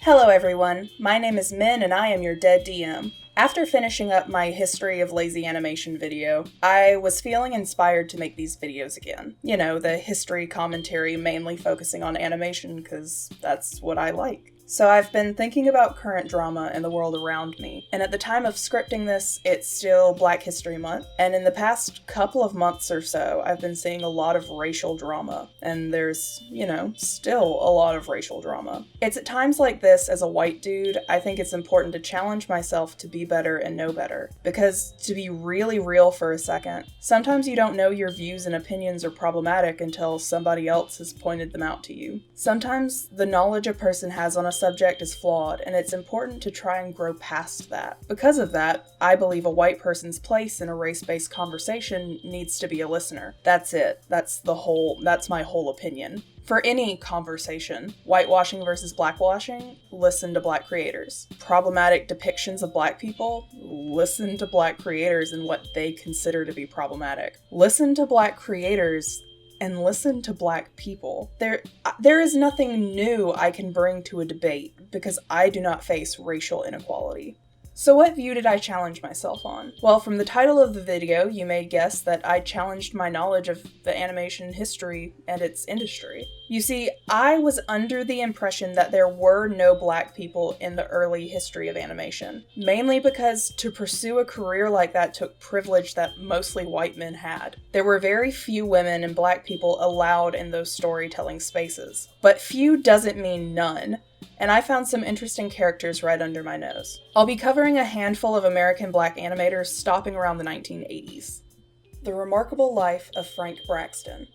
Hello everyone, my name is Min and I am your dead DM. After finishing up my History of Lazy Animation video, I was feeling inspired to make these videos again. You know, the history commentary mainly focusing on animation because that's what I like. So I've been thinking about current drama in the world around me, and at the time of scripting this, it's still Black History Month, and in the past couple of months or so, I've been seeing a lot of racial drama, and there's, still a lot of racial drama. It's at times like this, as a white dude, I think it's important to challenge myself to be better and know better, because to be really real for a second, sometimes you don't know your views and opinions are problematic until somebody else has pointed them out to you. Sometimes the knowledge a person has on a subject is flawed, and it's important to try and grow past that. Because of that, I believe a white person's place in a race-based conversation needs to be a listener. That's it. That's my whole opinion. For any conversation, whitewashing versus blackwashing, listen to Black creators. Problematic depictions of Black people, listen to Black creators and what they consider to be problematic. Listen to Black creators and listen to Black people. There is nothing new I can bring to a debate because I do not face racial inequality. So what view did I challenge myself on? Well, from the title of the video, you may guess that I challenged my knowledge of the animation history and its industry. You see, I was under the impression that there were no Black people in the early history of animation, mainly because to pursue a career like that took privilege that mostly white men had. There were very few women and Black people allowed in those storytelling spaces. But few doesn't mean none. And I found some interesting characters right under my nose. I'll be covering a handful of American Black animators stopping around the 1980s. The Remarkable Life of Frank Braxton.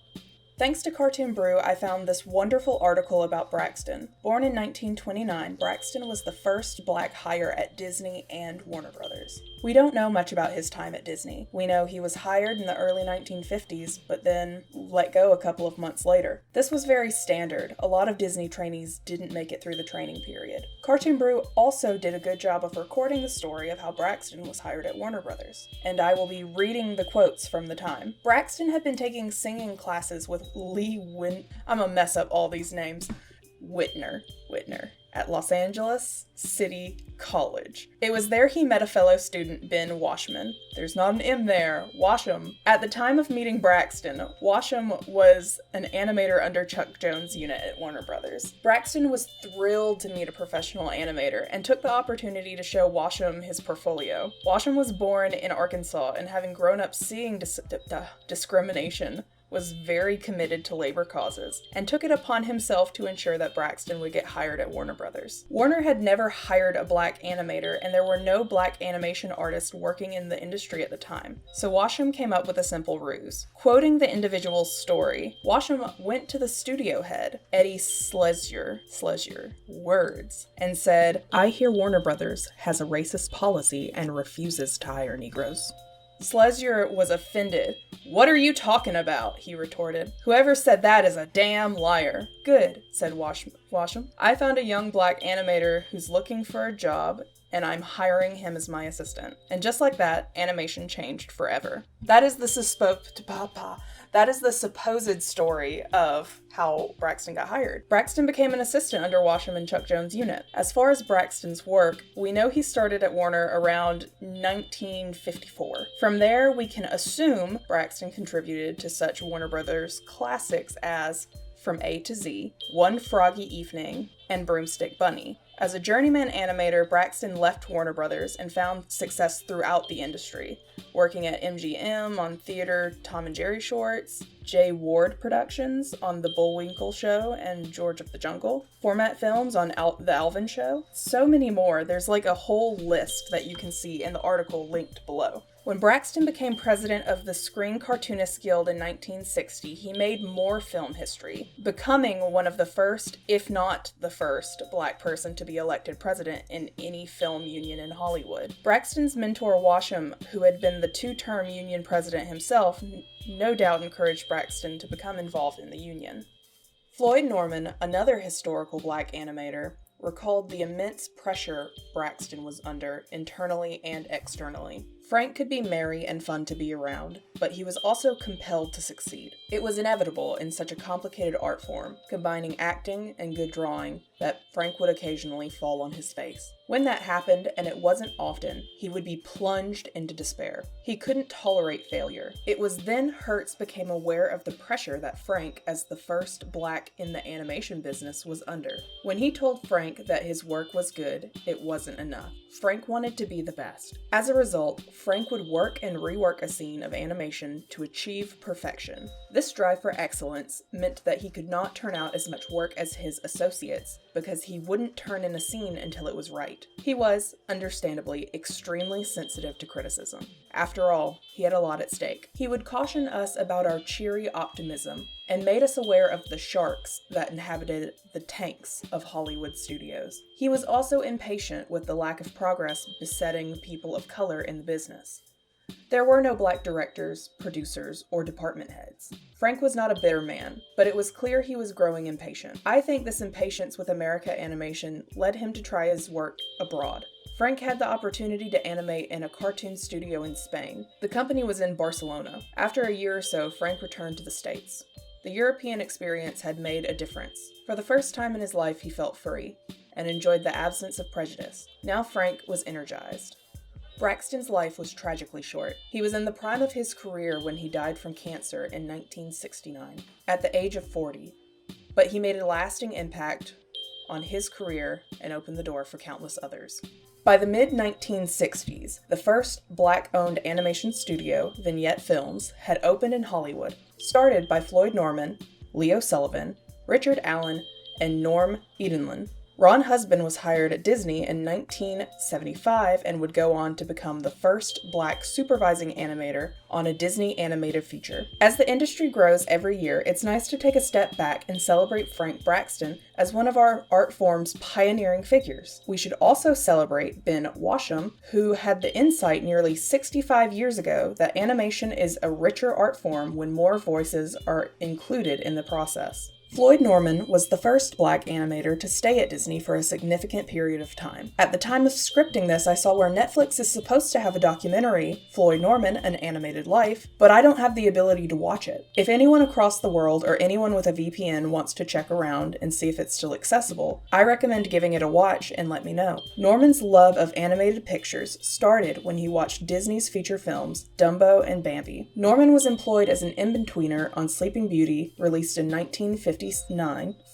Thanks to Cartoon Brew, I found this wonderful article about Braxton. Born in 1929, Braxton was the first Black hire at Disney and Warner Brothers. We don't know much about his time at Disney. We know he was hired in the early 1950s, but then let go a couple of months later. This was very standard. A lot of Disney trainees didn't make it through the training period. Cartoon Brew also did a good job of recording the story of how Braxton was hired at Warner Brothers, and I will be reading the quotes from the time. Braxton had been taking singing classes with I'm gonna mess up all these names. Whitner, at Los Angeles City College. It was there he met a fellow student, Ben Washam. There's not an M there, Washam. At the time of meeting Braxton, Washam was an animator under Chuck Jones' unit at Warner Brothers. Braxton was thrilled to meet a professional animator and took the opportunity to show Washam his portfolio. Washam was born in Arkansas and having grown up seeing discrimination, was very committed to labor causes, and took it upon himself to ensure that Braxton would get hired at Warner Brothers. Warner had never hired a Black animator, and there were no Black animation artists working in the industry at the time, so Washam came up with a simple ruse. Quoting the individual's story, Washam went to the studio head, Eddie Schlesinger, words, and said, "I hear Warner Brothers has a racist policy and refuses to hire Negroes." Schlesinger was offended. "What are you talking about?" he retorted. "Whoever said that is a damn liar." "Good," said Washam. "I found a young Black animator who's looking for a job, and I'm hiring him as my assistant." And just like that, animation changed forever. That is the supposed story of how Braxton got hired. Braxton became an assistant under Washam and Chuck Jones' unit. As far as Braxton's work, we know he started at Warner around 1954. From there, we can assume Braxton contributed to such Warner Brothers classics as From A to Z, One Froggy Evening, and Broomstick Bunny. As a journeyman animator, Braxton left Warner Brothers and found success throughout the industry, working at MGM on theater Tom and Jerry shorts, J. Ward Productions on The Bullwinkle Show and George of the Jungle, Format Films on The Alvin Show, so many more. There's like a whole list that you can see in the article linked below. When Braxton became president of the Screen Cartoonists Guild in 1960, he made more film history, becoming one of the first, if not the first, Black person to be elected president in any film union in Hollywood. Braxton's mentor Washam, who had been the two-term union president himself, no doubt encouraged Braxton to become involved in the union. Floyd Norman, another historical Black animator, recalled the immense pressure Braxton was under internally and externally. Frank could be merry and fun to be around, but he was also compelled to succeed. It was inevitable in such a complicated art form, combining acting and good drawing, that Frank would occasionally fall on his face. When that happened, and it wasn't often, he would be plunged into despair. He couldn't tolerate failure. It was then Hertz became aware of the pressure that Frank, as the first black in the animation business, was under. When he told Frank that his work was good, it wasn't enough. Frank wanted to be the best. As a result, Frank would work and rework a scene of animation to achieve perfection. This drive for excellence meant that he could not turn out as much work as his associates, because he wouldn't turn in a scene until it was right. He was, understandably, extremely sensitive to criticism. After all, he had a lot at stake. He would caution us about our cheery optimism, and made us aware of the sharks that inhabited the tanks of Hollywood studios. He was also impatient with the lack of progress besetting people of color in the business. There were no black directors, producers, or department heads. Frank was not a bitter man, but it was clear he was growing impatient. I think this impatience with America animation led him to try his work abroad. Frank had the opportunity to animate in a cartoon studio in Spain. The company was in Barcelona. After a year or so, Frank returned to the States. The European experience had made a difference. For the first time in his life, he felt free and enjoyed the absence of prejudice. Now Frank was energized. Braxton's life was tragically short. He was in the prime of his career when he died from cancer in 1969, at the age of 40. But he made a lasting impact on his career and opened the door for countless others. By the mid-1960s, the first black-owned animation studio, Vignette Films, had opened in Hollywood, started by Floyd Norman, Leo Sullivan, Richard Allen, and Norm Edenlin. Ron Husband was hired at Disney in 1975 and would go on to become the first black supervising animator on a Disney animated feature. As the industry grows every year, it's nice to take a step back and celebrate Frank Braxton as one of our art form's pioneering figures. We should also celebrate Ben Washam, who had the insight nearly 65 years ago that animation is a richer art form when more voices are included in the process. Floyd Norman was the first black animator to stay at Disney for a significant period of time. At the time of scripting this, I saw where Netflix is supposed to have a documentary, Floyd Norman, An Animated Life, but I don't have the ability to watch it. If anyone across the world or anyone with a VPN wants to check around and see if it's still accessible, I recommend giving it a watch and let me know. Norman's love of animated pictures started when he watched Disney's feature films, Dumbo and Bambi. Norman was employed as an in-betweener on Sleeping Beauty, released in 1959.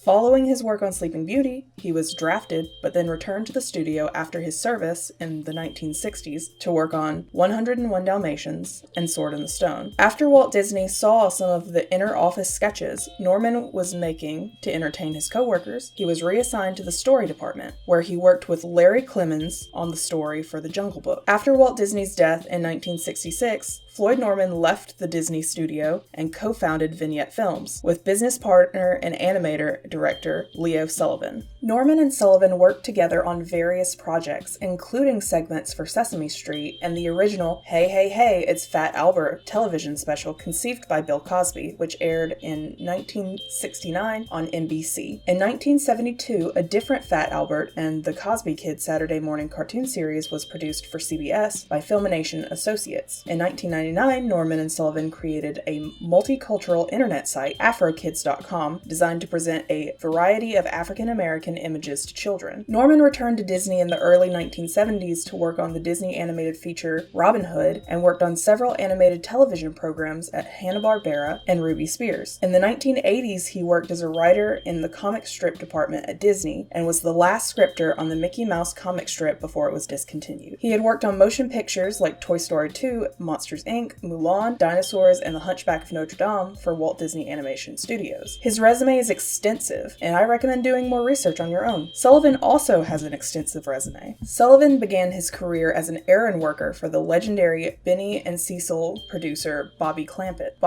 Following his work on Sleeping Beauty, he was drafted, but then returned to the studio after his service in the 1960s to work on 101 Dalmatians and Sword in the Stone. After Walt Disney saw some of the inner office sketches Norman was making to entertain his coworkers, he was reassigned to the story department, where he worked with Larry Clemens on the story for The Jungle Book. After Walt Disney's death in 1966, Floyd Norman left the Disney studio and co-founded Vignette Films with business partner and animator director Leo Sullivan. Norman and Sullivan worked together on various projects, including segments for Sesame Street and the original Hey Hey Hey, It's Fat Albert television special conceived by Bill Cosby, which aired in 1969 on NBC. In 1972, a different Fat Albert and the Cosby Kids Saturday morning cartoon series was produced for CBS by Filmination Associates. In 1999, Norman and Sullivan created a multicultural internet site, AfroKids.com, designed to present a variety of African American images to children. Norman returned to Disney in the early 1970s to work on the Disney animated feature Robin Hood and worked on several animated television programs at Hanna-Barbera and Ruby Spears. In the 1980s, he worked as a writer in the comic strip department at Disney and was the last scripter on the Mickey Mouse comic strip before it was discontinued. He had worked on motion pictures like Toy Story 2, Monsters Inc., Mulan, Dinosaurs, and The Hunchback of Notre Dame for Walt Disney Animation Studios. His resume is extensive, and I recommend doing more research on your own. Sullivan also has an extensive resume. Sullivan began his career as an errand worker for the legendary Benny and Cecil producer Bob Clampett.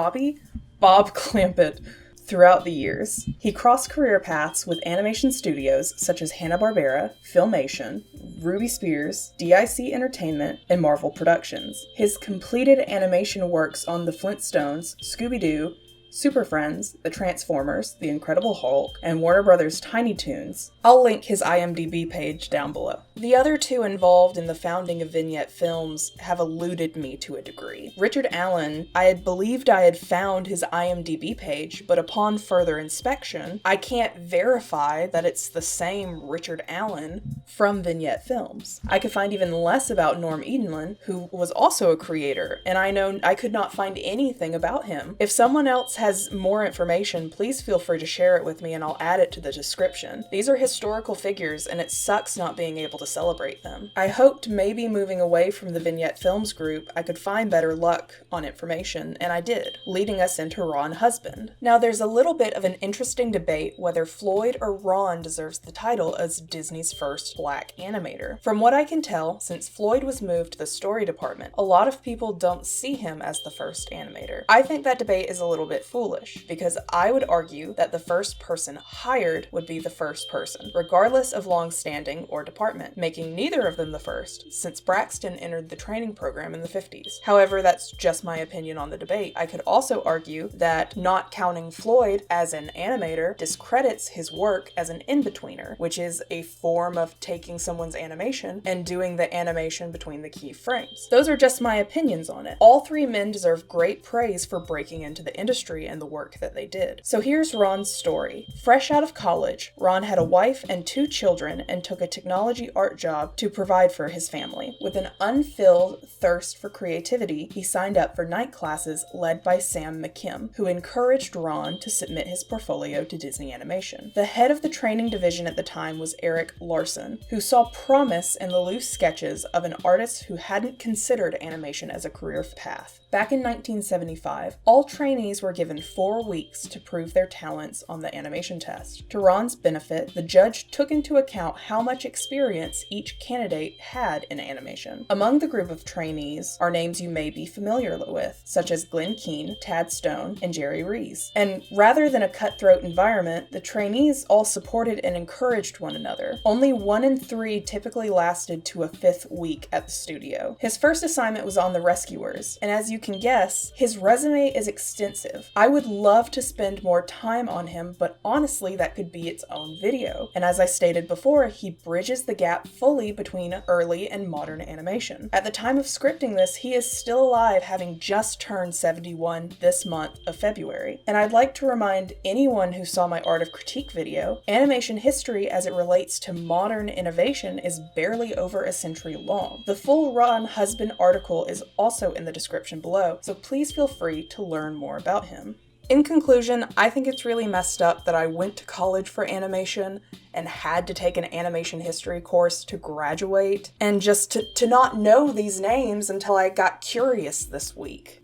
Throughout the years, he crossed career paths with animation studios such as Hanna-Barbera, Filmation, Ruby Spears, DIC Entertainment, and Marvel Productions. His completed animation works on The Flintstones, Scooby-Doo, Super Friends, The Transformers, The Incredible Hulk, and Warner Brothers' Tiny Toons. I'll link his IMDB page down below. The other two involved in the founding of Vignette Films have eluded me to a degree. Richard Allen, I had believed I had found his IMDB page, but upon further inspection, I can't verify that it's the same Richard Allen from Vignette Films. I could find even less about Norm Edenlin, who was also a creator, and I know I could not find anything about him. If someone else has more information, please feel free to share it with me and I'll add it to the description. These are historical figures and it sucks not being able to celebrate them. I hoped maybe moving away from the Vignette Films group I could find better luck on information, and I did, leading us into Ron Husband. Now there's a little bit of an interesting debate whether Floyd or Ron deserves the title as Disney's first black animator. From what I can tell, since Floyd was moved to the story department, a lot of people don't see him as the first animator. I think that debate is a little bit foolish, because I would argue that the first person hired would be the first person, regardless of long-standing or department, making neither of them the first, since Braxton entered the training program in the 50s. However, that's just my opinion on the debate. I could also argue that not counting Floyd as an animator discredits his work as an in-betweener, which is a form of taking someone's animation and doing the animation between the key frames. Those are just my opinions on it. All three men deserve great praise for breaking into the industry and the work that they did. So here's Ron's story. Fresh out of college, Ron had a wife and 2 children and took a technology art job to provide for his family. With an unfilled thirst for creativity, he signed up for night classes led by Sam McKim, who encouraged Ron to submit his portfolio to Disney Animation. The head of the training division at the time was Eric Larson, who saw promise in the loose sketches of an artist who hadn't considered animation as a career path. Back in 1975, all trainees were given 4 weeks to prove their talents on the animation test. To Ron's benefit, the judge took into account how much experience each candidate had in animation. Among the group of trainees are names you may be familiar with, such as Glenn Keane, Tad Stone, and Jerry Rees. And rather than a cutthroat environment, the trainees all supported and encouraged one another. Only 1 in 3 typically lasted to a 5th week at the studio. His first assignment was on The Rescuers, and as you can guess, his resume is extensive. I would love to spend more time on him, but honestly, that could be its own video. And as I stated before, he bridges the gap fully between early and modern animation. At the time of scripting this, he is still alive, having just turned 71 this month of February. And I'd like to remind anyone who saw my Art of Critique video, animation history as it relates to modern innovation is barely over a century long. The full Ron Husband article is also in the description below, so please feel free to learn more about him. In conclusion, I think it's really messed up that I went to college for animation and had to take an animation history course to graduate, and just to not know these names until I got curious this week.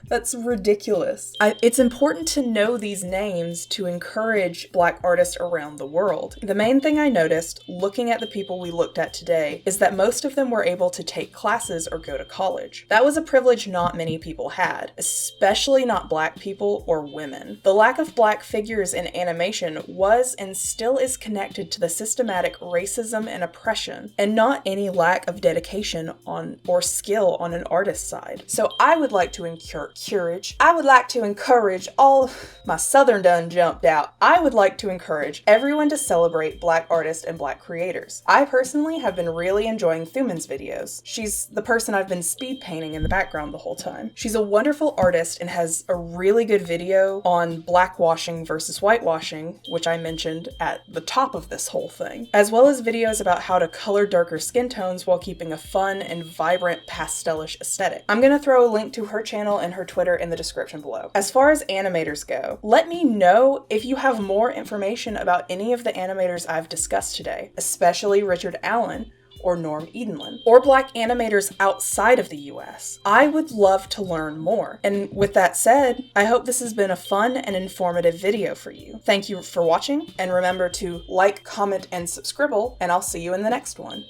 That's ridiculous. It's important to know these names to encourage Black artists around the world. The main thing I noticed, looking at the people we looked at today, is that most of them were able to take classes or go to college. That was a privilege not many people had, especially not Black people or women. The lack of Black figures in animation was and still is connected to the systematic racism and oppression, and not any lack of dedication or skill on an artist's side. So I would like to encourage all my southern done jumped out. I would like to encourage everyone to celebrate Black artists and Black creators. I personally have been really enjoying Thuman's videos. She's the person I've been speed painting in the background the whole time. She's a wonderful artist and has a really good video on blackwashing versus whitewashing, which I mentioned at the top of this whole thing, as well as videos about how to color darker skin tones while keeping a fun and vibrant pastelish aesthetic. I'm gonna throw a link to her channel and her Twitter in the description below. As far as animators go, let me know if you have more information about any of the animators I've discussed today, especially Richard Allen or Norm Edenlin, or Black animators outside of the US. I would love to learn more. And with that said, I hope this has been a fun and informative video for you. Thank you for watching, and remember to like, comment, and subscribe, and I'll see you in the next one.